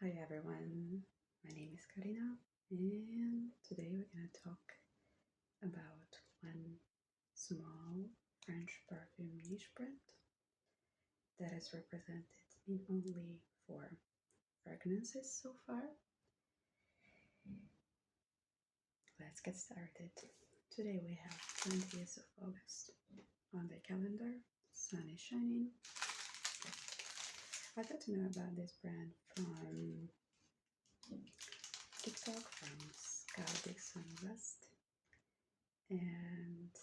Hi everyone, my name is Karina, and today we're going to talk about one small French perfume niche brand that is represented in only 4 fragrances so far. Let's get started. Today we have 20th of August on the calendar. Sun is shining. I got to know about this brand from TikTok from Scout Dixon West, and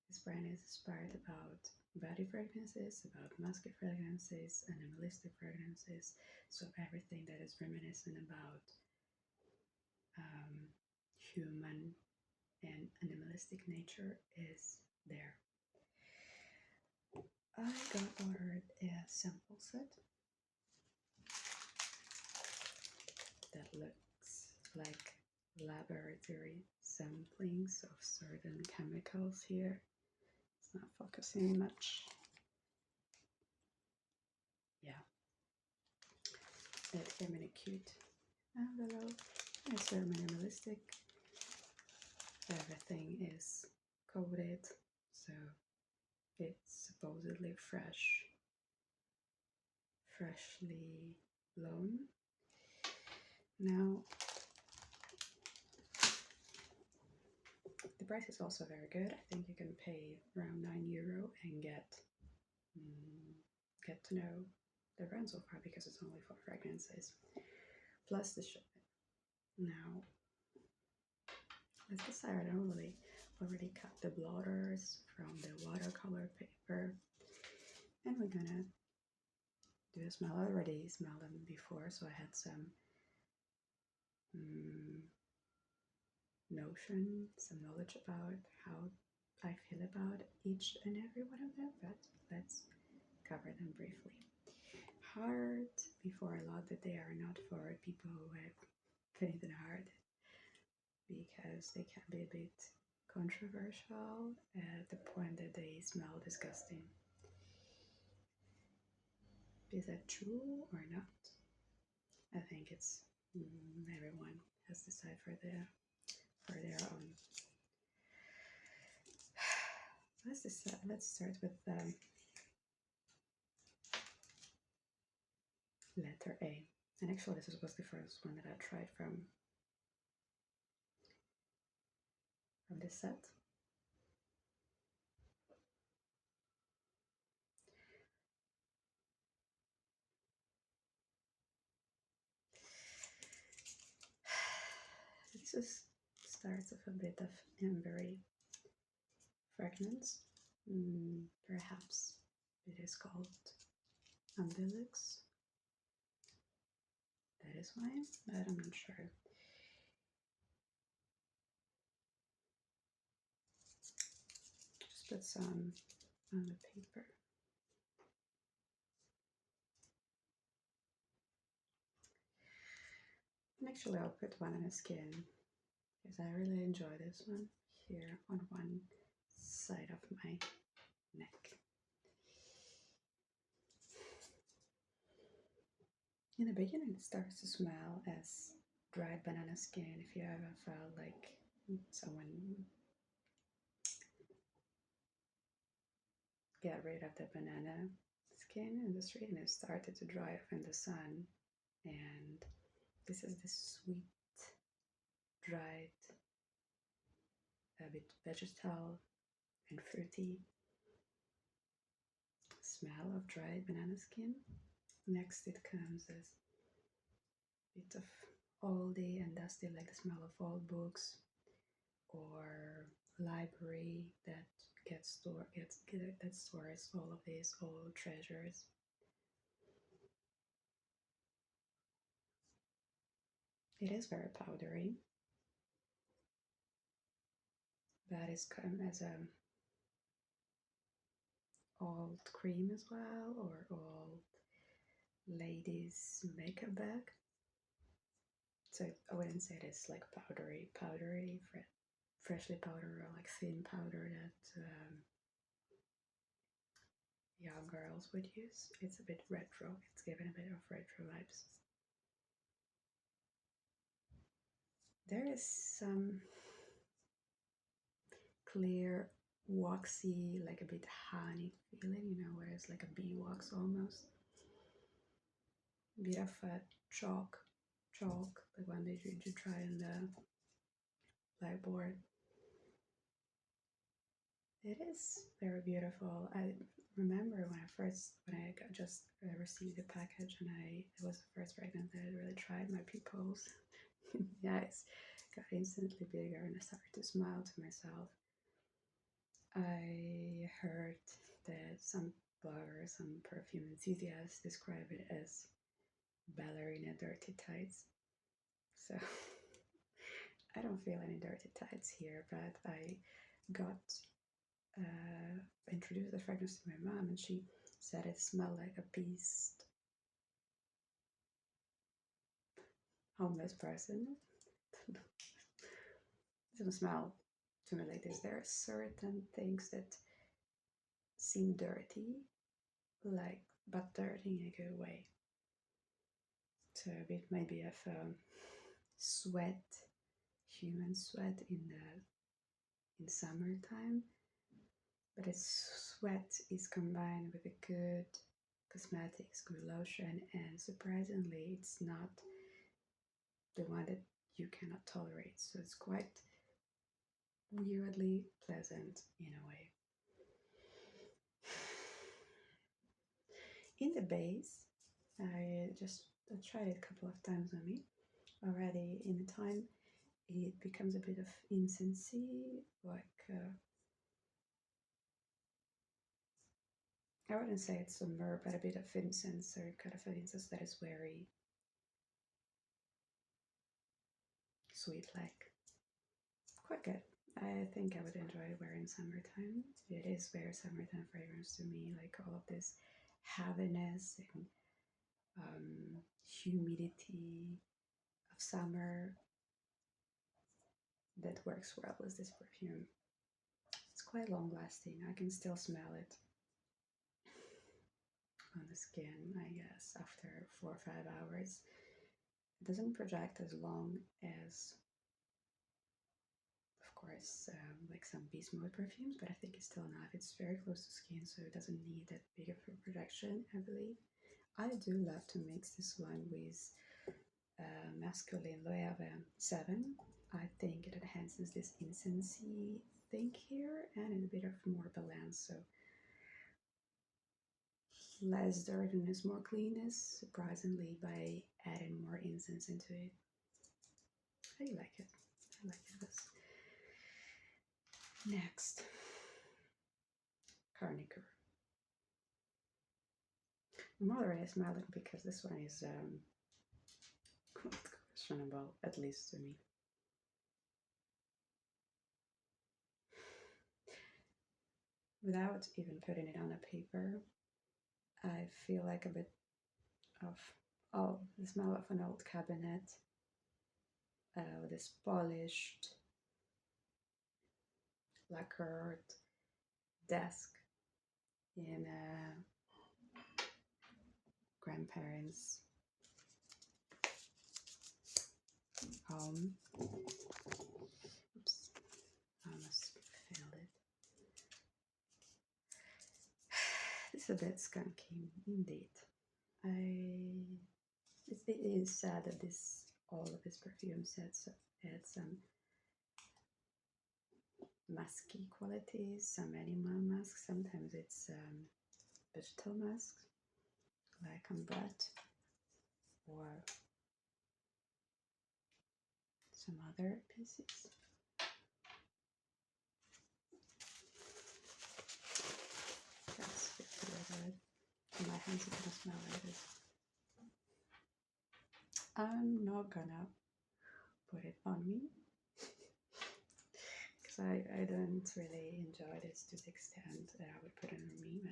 this brand is inspired about body fragrances, about musky fragrances, animalistic fragrances, so everything that is reminiscent about human and animalistic nature is there. I got ordered a sample set that looks like laboratory samplings of certain chemicals here. It's not focusing much. Yeah, it came in a cute envelope. It's very minimalistic. Everything is coated, so it's supposedly freshly blown. Now, the price is also very good. I think you can pay around €9 and get to know the brand so far because it's only 4 fragrances plus the shipment. Now, let's get started. I already cut the blotters from the watercolor paper, and we're gonna do a smell. I already smelled them before, so I had some notion, some knowledge about how I feel about each and every one of them, but let's cover them briefly. Hard, before a lot that they are not for people who have anything hard, because they can be a bit controversial at the point that they smell disgusting. Is that true or not? I think it's everyone has to decide for their own. Let's start with letter A. And actually, this was the first one that I tried from this set. Starts with a bit of ambery fragrance. Perhaps it is called umbilix. That is why, but I'm not sure. Just put some on the paper. And actually, I'll put one on the skin because I really enjoy this one here on one side of my neck. In the beginning, it starts to smell as dried banana skin. If you ever felt like someone get rid of the banana skin in the street and it started to dry off in the sun, and this is the sweet, dried, a bit vegetal and fruity smell of dried banana skin. Next, it comes as a bit of oldie and dusty, like the smell of old books or library that that stores all of these old treasures. It is very powdery, but it's come as a old cream as well, or old ladies makeup bag. So I wouldn't say it's like powdery, freshly powdered or like thin powder that young girls would use. It's a bit retro. It's given a bit of retro vibes. There is some clear, waxy, like a bit honey feeling, you know, where it's like a bee wax almost. A bit of a chalk, like one that you try on the blackboard. It is very beautiful. I remember when I just received the package and it was the first fragrance that I really tried. My pupils, yeah, it's got instantly bigger, and I started to smile to myself. I heard that some bloggers, some perfume enthusiasts describe it as ballerina dirty tights. So I don't feel any dirty tights here, but I got introduced the fragrance to my mom, and she said it smelled like a beast homeless person. It doesn't smell to me like this. There are certain things that seem dirty, like but dirty in a good way. So a bit maybe of sweat, human sweat in summertime, but its sweat is combined with a good cosmetics, good lotion, and surprisingly, it's not the one that you cannot tolerate. So it's quite weirdly pleasant in a way. In the base, I tried it a couple of times on me already. In time, it becomes a bit of incensey, like I wouldn't say it's a myrrh, but a bit of incense, or kind of an incense that is very sweet, like quite good. I think I would enjoy wearing summertime. It is very summertime fragrance to me, like all of this heaviness and humidity of summer that works well with this perfume. It's quite long lasting. I can still smell it on the skin, I guess, after 4 or 5 hours. It doesn't project as long as, of course, like some beast mode perfumes, but I think it's still enough. It's very close to skin, so it doesn't need that big of a projection, I believe. I do love to mix this one with masculine Loewe 7. I think it enhances this incensey thing here and a bit of more balance. So less dirtiness, more cleanness, surprisingly, by adding more incense into it. I like it. I like it. Next, Carnicer. I'm already smiling because this one is questionable, at least to me. Without even putting it on a paper, I feel like a bit of, oh, the smell of an old cabinet, this polished, lacquered desk in a grandparents' home. Oops, I almost failed it. It's a bit skunky, indeed. It is sad that all of his perfume sets had some musky qualities, some animal masks. Sometimes it's vegetal masks, like Umbrat, or some other pieces. That's really good. In my hands, it doesn't smell like this. I'm not gonna put it on me because I don't really enjoy this to the extent that I would put it on me.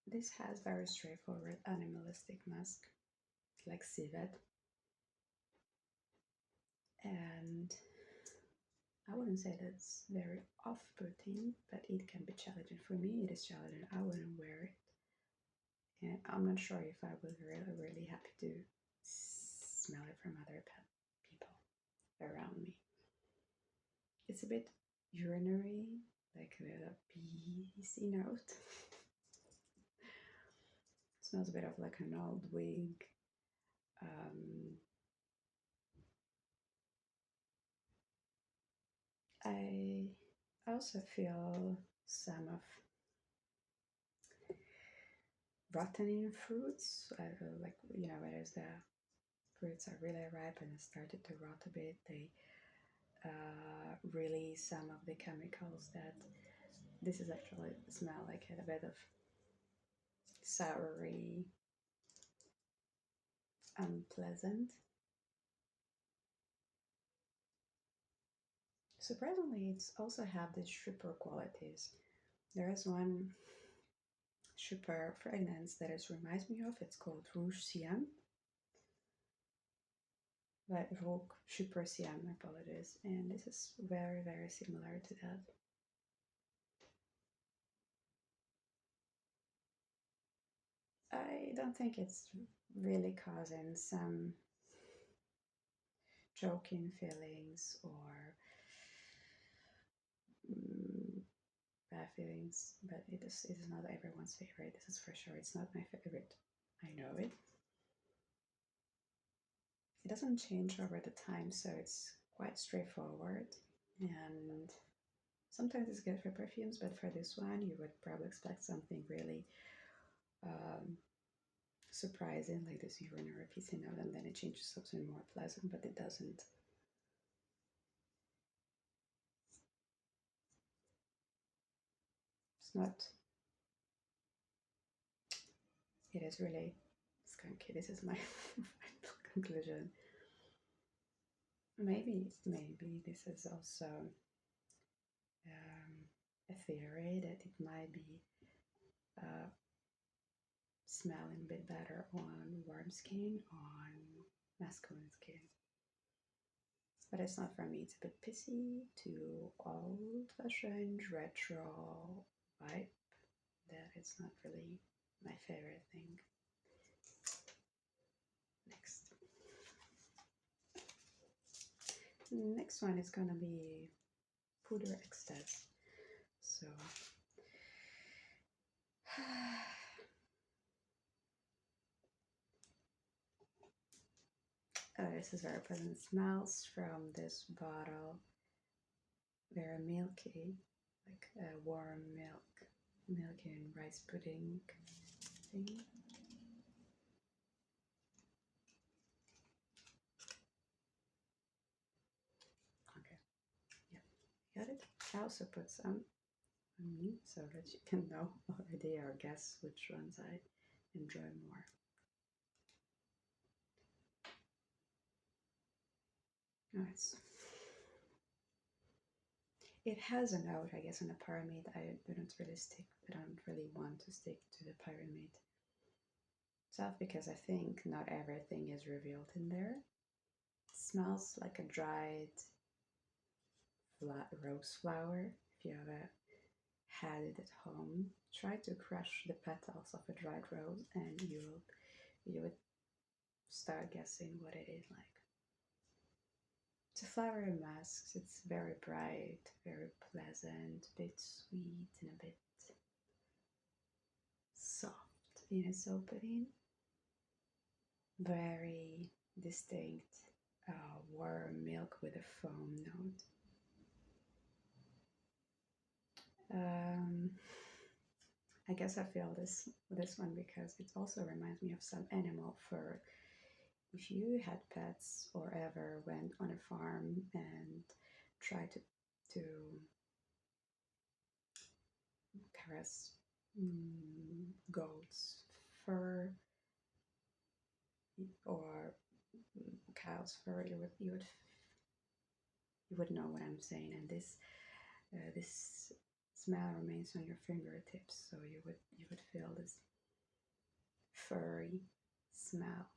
But this has very straightforward animalistic mask, like civet, and I wouldn't say that's very off-putting, but it can be challenging. For me, it is challenging. I wouldn't wear it, and I'm not sure if I would really happy to smell it from other people around me. It's a bit urinary, like a PC note. Smells a bit of like an old wig. Um, I also feel some of rotting fruits. Like, you know, whereas the fruits are really ripe and started to rot a bit, they release some of the chemicals that this is actually smell like a bit of soury, unpleasant. Surprisingly, it's also have the super qualities. There is one super fragrance that it reminds me of. It's called Rouge Siam, but Rogue Super Siam, I apologize. And this is very, very similar to that. I don't think it's really causing some choking feelings or mm, bad feelings, but it is not everyone's favorite. This is for sure. It's not my favorite. I know it. It doesn't change over the time, so it's quite straightforward. And sometimes it's good for perfumes, but for this one, you would probably expect something really um, surprising, like this urinary PC note, and then it changes to something more pleasant, but it doesn't. It's not. It is really skunky. This is my final conclusion. Maybe this is also a theory that it might be uh, smelling a bit better on warm skin, on masculine skin. But it's not for me. It's a bit pissy, too old-fashioned, retro vibe. That it's not really my favorite thing. Next. Next one is gonna be Poudre Extase. So this is very pleasant. Smells from this bottle very milky, like warm milk and rice pudding thing. Okay, yeah, got it. I also put some on me so that you can know already or guess which ones I enjoy more. Oh, it has a note, I guess, in a pyramid. I don't really want to stick to the pyramid stuff because I think not everything is revealed in there. It smells like a dried rose flower. If you ever had it at home, try to crush the petals of a dried rose, and you would start guessing what it is like. It's a flower mask. It's very bright, very pleasant, a bit sweet, and a bit soft in its opening. Very distinct warm milk with a foam note. I guess I feel this one because it also reminds me of some animal fur. If you had pets or ever went on a farm and tried to caress goats' fur or cow's fur, you would know what I'm saying. And this smell remains on your fingertips, so you would feel this furry smell.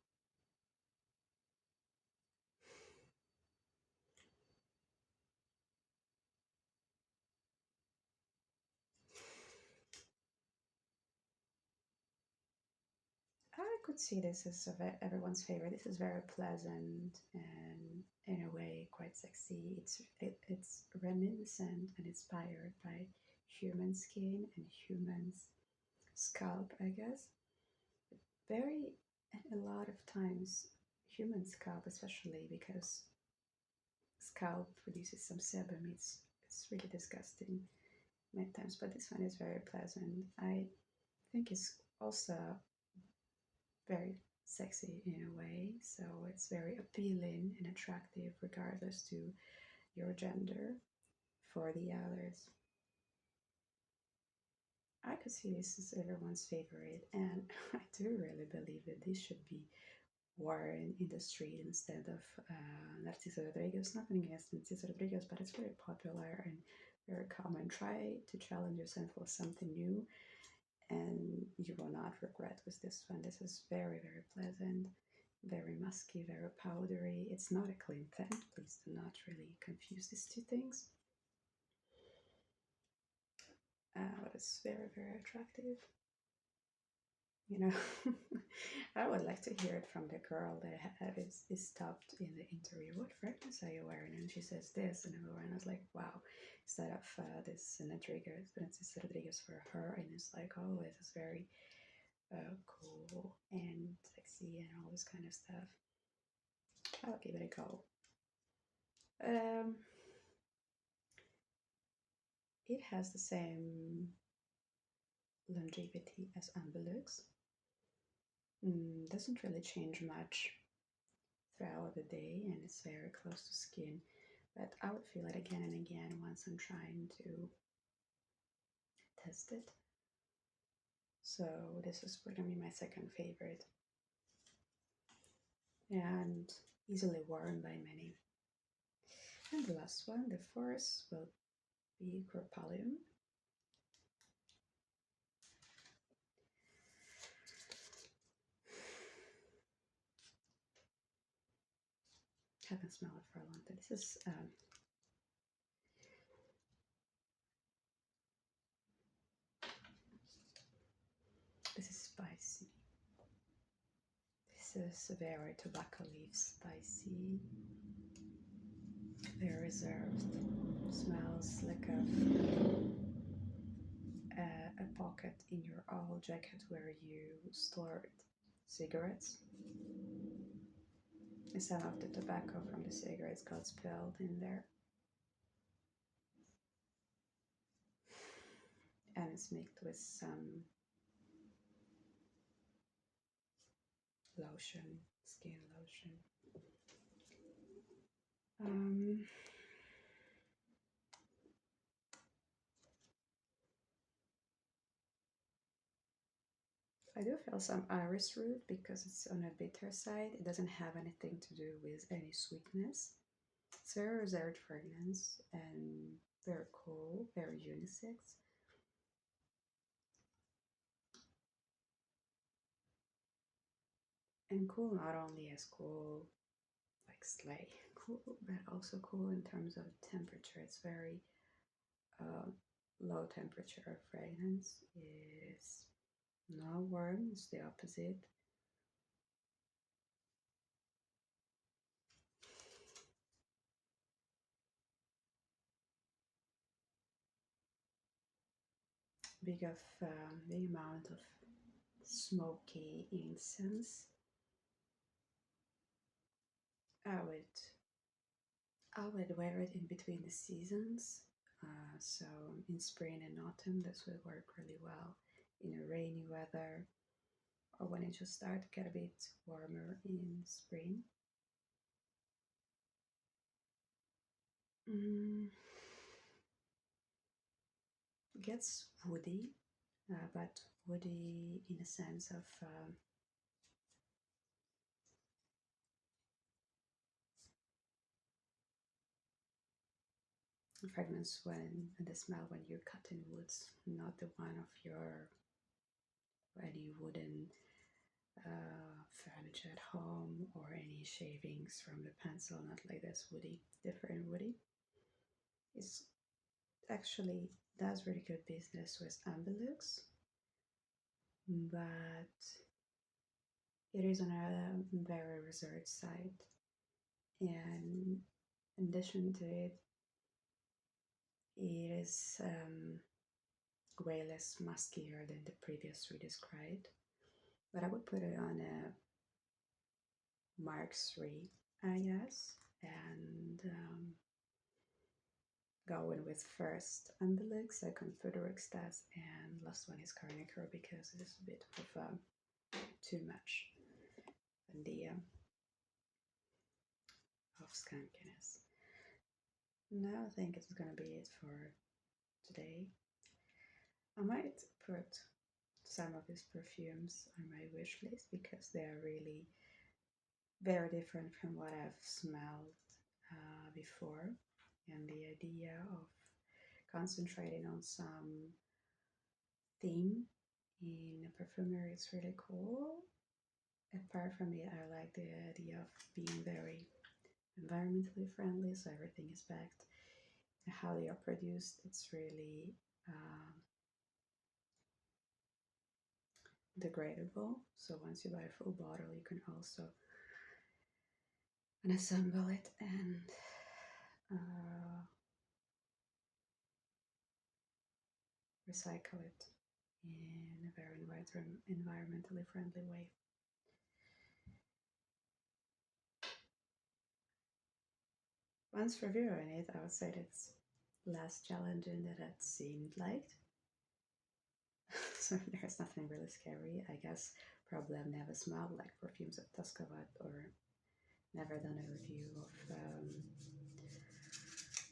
I could see this as everyone's favorite. This is very pleasant and, in a way, quite sexy. It's reminiscent and inspired by human skin and human's scalp, I guess. Very, and a lot of times, human scalp, especially because scalp produces some sebum. It's really disgusting many times, but this one is very pleasant. I think it's also very sexy in a way, so it's very appealing and attractive regardless to your gender for the others. I could see this as everyone's favorite, and I do really believe that this should be worn in the street instead of Narciso Rodriguez. Nothing against Narciso Rodriguez, but it's very popular and very common. Try to challenge yourself with something new, and you will not regret with this one. This is very, very pleasant, very musky, very powdery. It's not a clean tint. Please do not really confuse these two things. But it's very, very attractive. You know, I would like to hear it from the girl that is stopped in the interview. What fragrance are you wearing? And she says this, and everyone is like, wow. Instead of this Rodriguez, it's Rodriguez for her, and it's like, oh, this is very cool and sexy and all this kind of stuff. I'll give it a go. Um, it has the same longevity as Ambulux. Doesn't really change much throughout the day, and it's very close to skin. But I would feel it again and again once I'm trying to test it. So this is going to be my second favorite, and easily worn by many. And the last one, the fourth, will be Corpalium. Haven't smelled it for a long time. This is spicy. This is very tobacco leaf spicy, very reserved. Smells like a pocket in your old jacket where you stored cigarettes. And some of the tobacco from the cigarettes got spilled in there. And it's mixed with some lotion, skin lotion. I do feel some iris root because it's on a bitter side. It doesn't have anything to do with any sweetness. It's very reserved fragrance and very cool, very unisex. And cool not only as cool, like slay cool, but also cool in terms of temperature. It's very low temperature fragrance. It's not warm, it's the opposite. Big of the amount of smoky incense. I would I would wear it in between the seasons. So in spring and autumn, this would work really well. In a rainy weather, or when it just starts to get a bit warmer in spring. Mm, gets woody, but woody in a sense of fragrance when and the smell when you're cutting woods, not the one of your any wooden furniture at home or any shavings from the pencil, not like this woody, different woody. It's actually does really good business with Ambulux, but It is on a very reserved side, and in addition to it, it is way less muskier than the previous three described. But I would put it on a Mark 3, I guess, and going with first Umbilic, second Futurixtas, and last one is Carnicure because it is a bit of too much in the of skunkiness. Now I think it's gonna be it for today. I might put some of these perfumes on my wish list because they are really very different from what I've smelled before, and the idea of concentrating on some theme in a perfumery is really cool. Apart from it, I like the idea of being very environmentally friendly, so everything is backed. How they are produced, it's really degradable. So once you buy a full bottle, you can also unassemble it and recycle it in a very environmentally friendly way. Once reviewing it, I would say it's less challenging than it seemed like. So there's nothing really scary. I guess probably I've never smelled like perfumes at Tuscovat or never done a review of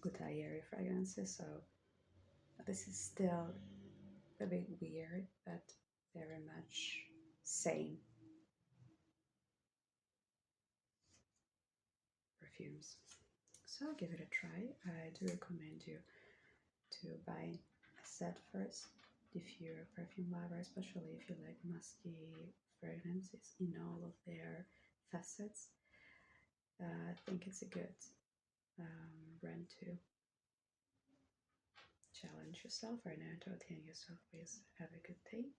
Gutierrez fragrances, so this is still a bit weird, but very much same perfumes. So give it a try. I do recommend you to buy a set first if you're a perfume lover, especially if you like musky fragrances in all of their facets. I think it's a good brand to challenge yourself or entertain yourself with. Have a good day.